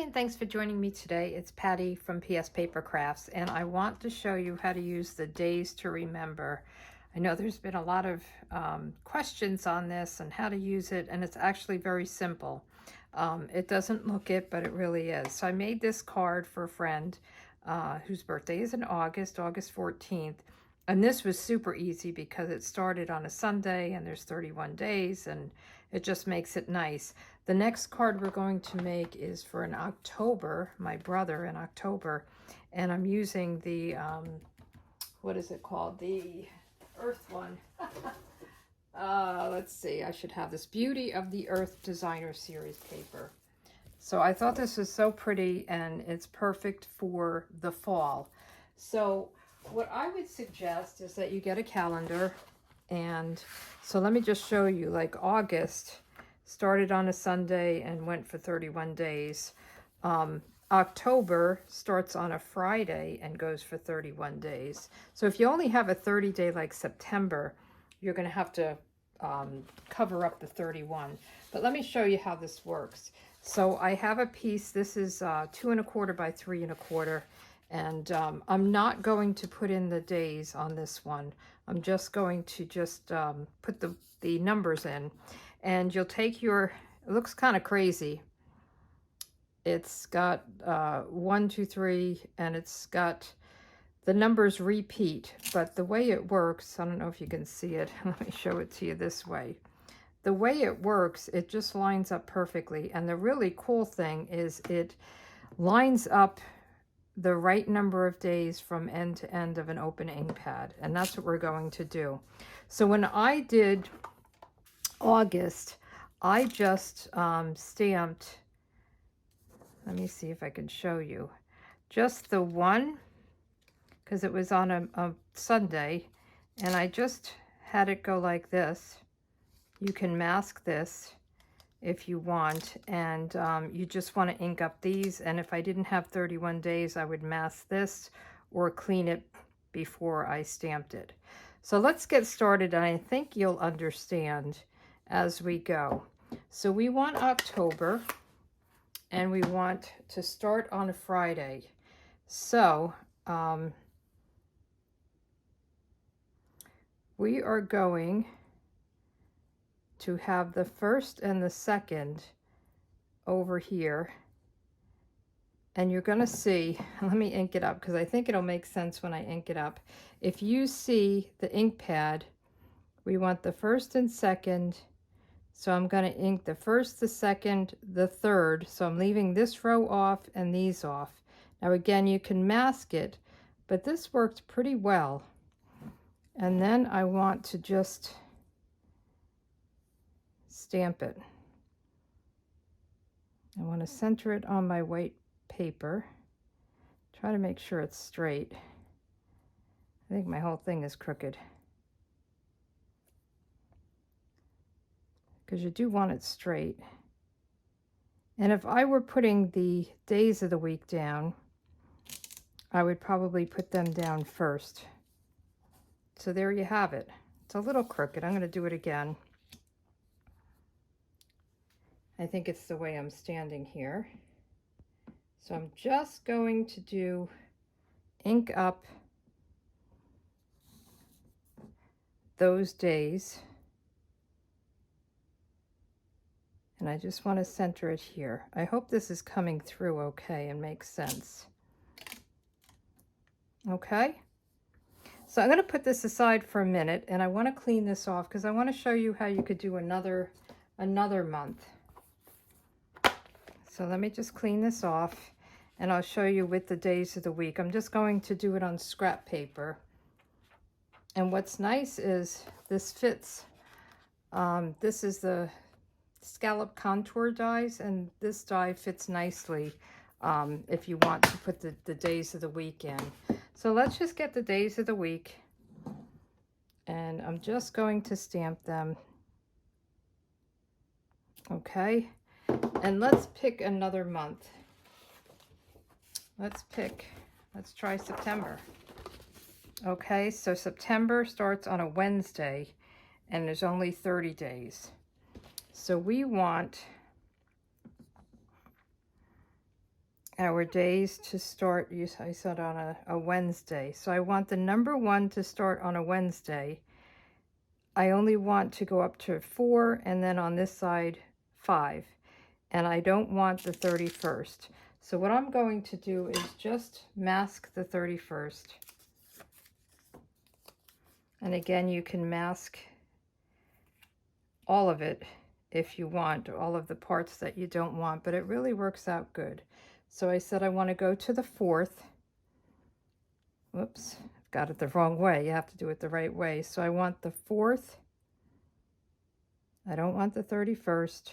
and thanks for joining me today. It's Patty from PS Paper Crafts, and I want to show you how to use the days to remember. I know there's been a lot of questions on this and how to use it, and it's actually very simple. It doesn't look it, but it really is. So I made this card for a friend whose birthday is in August 14th. And this was super easy because it started on a Sunday and there's 31 days and it just makes it nice. The next card we're going to make is for an October, my brother in October. And I'm using the, what is it called? The Earth one. Let's see, I should have this Beauty of the Earth Designer Series paper. So I thought this was so pretty and it's perfect for the fall. So what I would suggest is that you get a calendar, and so let me just show you, like August started on a Sunday and went for 31 days. October starts on a Friday and goes for 31 days. So if you only have a 30-day like September, you're going to have to cover up the 31. But let me show you how this works. So I have a piece, this is 2 1/4 by 3 1/4. And I'm not going to put in the days on this one. I'm just going to put the numbers in. And you'll take your, it looks kind of crazy. It's got 1, 2, 3, and it's got, the numbers repeat. But the way it works, I don't know if you can see it. Let me show it to you this way. The way it works, it just lines up perfectly. And the really cool thing is it lines up the right number of days from end to end of an open ink pad, and that's what we're going to do. So when I did August, I just stamped, let me see if I can show you, just the one, because it was on a Sunday, and I just had it go like this. You can mask this if you want, and you just want to ink up these, and if I didn't have 31 days I would mask this or clean it before I stamped it. So let's get started, and I think you'll understand as we go. So we want October, and we want to start on a Friday. So we are going to have the first and the second over here, and you're going to see, let me ink it up because I think it'll make sense when I ink it up. If you see the ink pad, we want the first and second, so I'm going to ink the first, the second, the third, so I'm leaving this row off and these off. Now again, you can mask it, but this worked pretty well. And then I want to just stamp it. I want to center it on my white paper. Try to make sure it's straight. I think my whole thing is crooked, because you do want it straight. And if I were putting the days of the week down, I would probably put them down first. So there you have it. It's a little crooked. I'm going to do it again. I think it's the way I'm standing here. So I'm just going to do ink up those days. And I just want to center it here. I hope this is coming through okay and makes sense. Okay. So I'm going to put this aside for a minute, and I want to clean this off because I want to show you how you could do another month. So let me just clean this off, and I'll show you with the days of the week. I'm just going to do it on scrap paper. And what's nice is this fits. This is the scallop contour dies, and this die fits nicely if you want to put the days of the week in. So let's just get the days of the week, and I'm just going to stamp them. Okay. And let's pick another month. Let's try September. Okay, so September starts on a Wednesday and there's only 30 days. So we want our days to start, I said on a Wednesday. So I want the number 1 to start on a Wednesday. I only want to go up to 4, and then on this side 5. And I don't want the 31st. So what I'm going to do is just mask the 31st. And again, you can mask all of it if you want, all of the parts that you don't want, but it really works out good. So I said I want to go to the 4th. Whoops, I've got it the wrong way. You have to do it the right way. So I want the 4th. I don't want the 31st.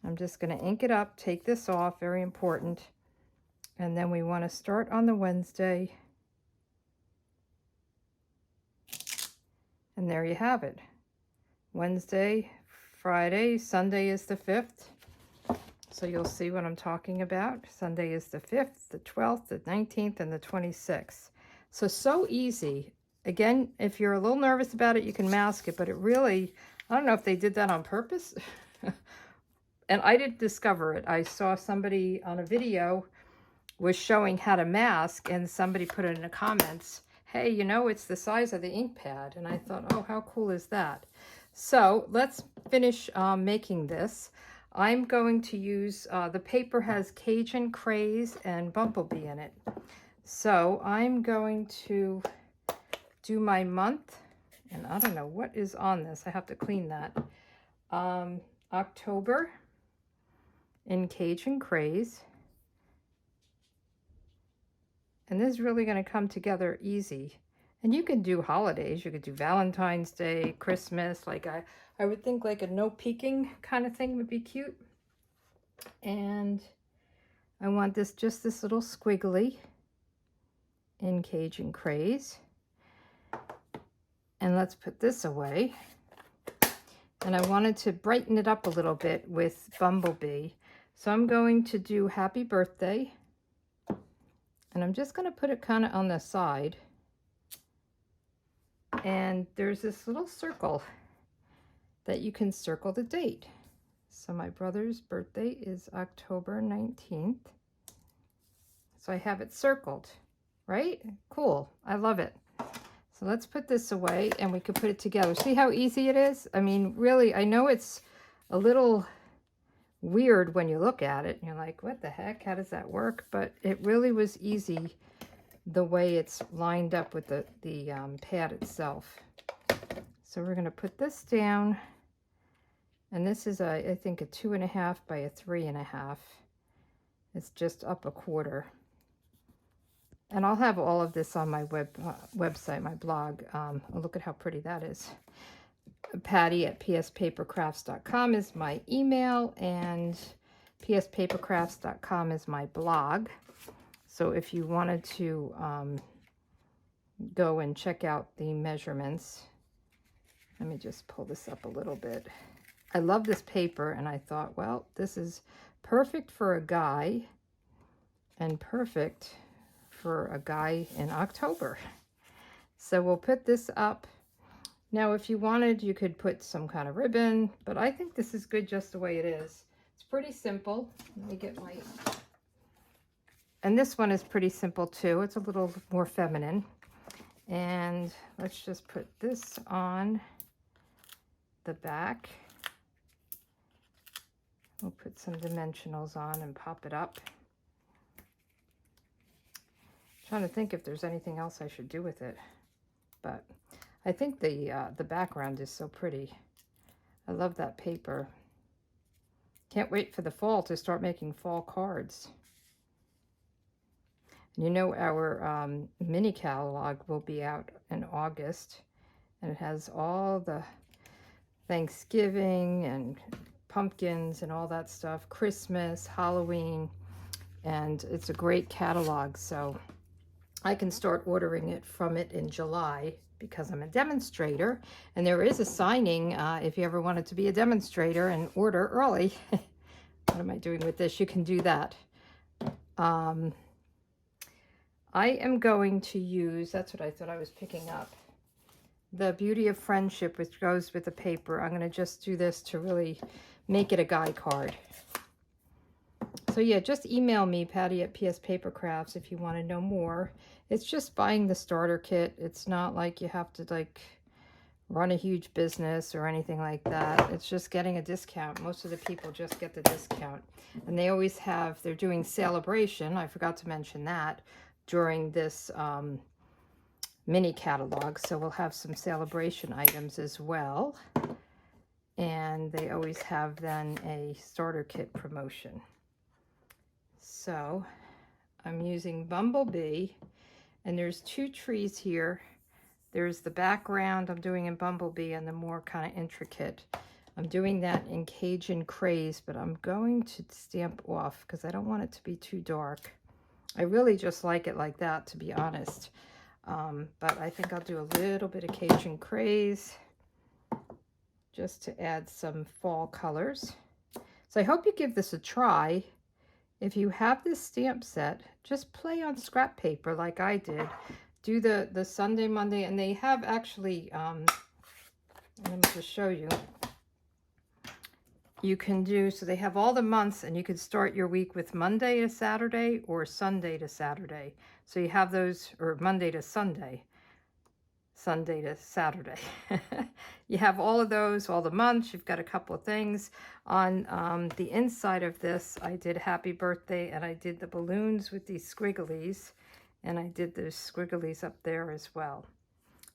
I'm just going to ink it up, take this off, very important. And then we want to start on the Wednesday. And there you have it. Wednesday, Friday, Sunday is the 5th. So you'll see what I'm talking about. Sunday is the 5th, the 12th, the 19th, and the 26th. So easy. Again, if you're a little nervous about it, you can mask it, but it really, I don't know if they did that on purpose. And I didn't discover it. I saw somebody on a video was showing how to mask, and somebody put it in the comments, hey, you know, it's the size of the ink pad. And I thought, oh, how cool is that? So let's finish making this. I'm going to use, the paper has Cajun Craze and Bumblebee in it. So I'm going to do my month, and I don't know what is on this. I have to clean that. October in Cajun Craze. And this is really going to come together easy. And you can do holidays. You could do Valentine's Day, Christmas. Like I would think like a no peeking kind of thing would be cute. And I want this, just this little squiggly in Cajun Craze. And let's put this away. And I wanted to brighten it up a little bit with Bumblebee. So I'm going to do Happy Birthday. And I'm just going to put it kind of on the side. And there's this little circle that you can circle the date. So my brother's birthday is October 19th. So I have it circled, right? Cool. I love it. So let's put this away and we can put it together. See how easy it is? I mean, really, I know it's a little weird when you look at it. And you're like, what the heck? How does that work? But it really was easy the way it's lined up with the pad itself. So we're going to put this down. And this is, I think, a 2.5 by a 3.5. It's just up a quarter. And I'll have all of this on my website, my blog. Look at how pretty that is. Patty at pspapercrafts.com is my email, and pspapercrafts.com is my blog. So if you wanted to go and check out the measurements, let me just pull this up a little bit. I love this paper, and I thought, well, this is perfect for a guy and perfect for a guy in October. So we'll put this up. Now, if you wanted, you could put some kind of ribbon, but I think this is good just the way it is. It's pretty simple. Let me get my... And this one is pretty simple too. It's a little more feminine. And let's just put this on the back. We'll put some dimensionals on and pop it up. Trying to think if there's anything else I should do with it, but I think the background is so pretty. I love that paper. Can't wait for the fall to start making fall cards. And you know, our mini catalog will be out in August, and it has all the Thanksgiving and pumpkins and all that stuff, Christmas, Halloween, and it's a great catalog. So I can start ordering it from it in July because I'm a demonstrator, and there is a signing if you ever wanted to be a demonstrator and order early. What am I doing with this? You can do that. I am going to use, that's what I thought I was picking up, the Beauty of Friendship, which goes with the paper. I'm going to just do this to really make it a guy card. So yeah, just email me, Patty at PS Paper Crafts, if you want to know more. It's just buying the starter kit. It's not like you have to like run a huge business or anything like that. It's just getting a discount. Most of the people just get the discount. And they always have, they're doing Celebration, I forgot to mention that, during this mini catalog. So we'll have some Celebration items as well. And they always have then a starter kit promotion. So I'm using Bumblebee, and there's 2 trees here. There's the background I'm doing in Bumblebee and the more kind of intricate. I'm doing that in Cajun Craze, but I'm going to stamp off because I don't want it to be too dark. I really just like it like that, to be honest. But I think I'll do a little bit of Cajun Craze just to add some fall colors. So I hope you give this a try. If you have this stamp set, just play on scrap paper like I did. Do the Sunday, Monday, and they have actually, let me just show you. You can do, so they have all the months, and you could start your week with Monday to Saturday or Sunday to Saturday. So you have those, or Monday to Sunday, Sunday to Saturday. You have all of those, all the months. You've got a couple of things. On the inside of this, I did Happy Birthday, and I did the balloons with these squigglies, and I did those squigglies up there as well.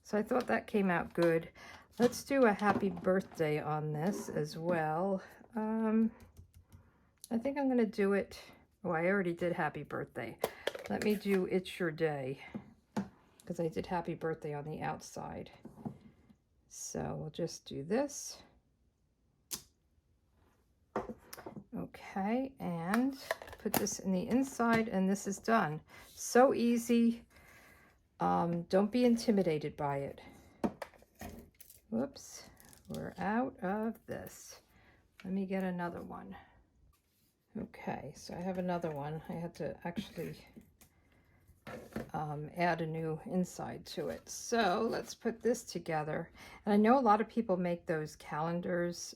So I thought that came out good. Let's do a Happy Birthday on this as well. I think I'm going to do it. Oh, I already did Happy Birthday. Let me do It's Your Day, because I did Happy Birthday on the outside. So we'll just do this. Okay, and put this in the inside, and this is done. So easy. Don't be intimidated by it. Whoops, we're out of this. Let me get another one. Okay, so I have another one. I had to actually add a new inside to it. So let's put this together. And I know a lot of people make those calendars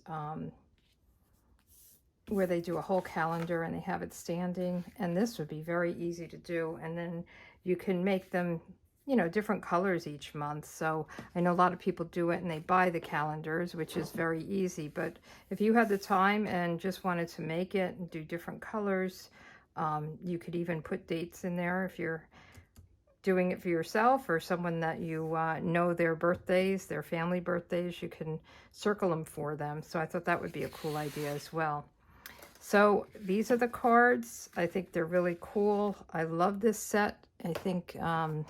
where they do a whole calendar and they have it standing, and this would be very easy to do. And then you can make them, you know, different colors each month. So I know a lot of people do it and they buy the calendars, which is very easy. But if you had the time and just wanted to make it and do different colors, you could even put dates in there if you're doing it for yourself or someone that you know their birthdays, their family birthdays. You can circle them for them. So I thought that would be a cool idea as well. So these are the cards. I think they're really cool. I love this set. I think I'm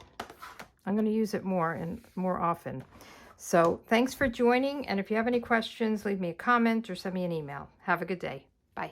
going to use it more and more often. So thanks for joining. And if you have any questions, leave me a comment or send me an email. Have a good day. Bye.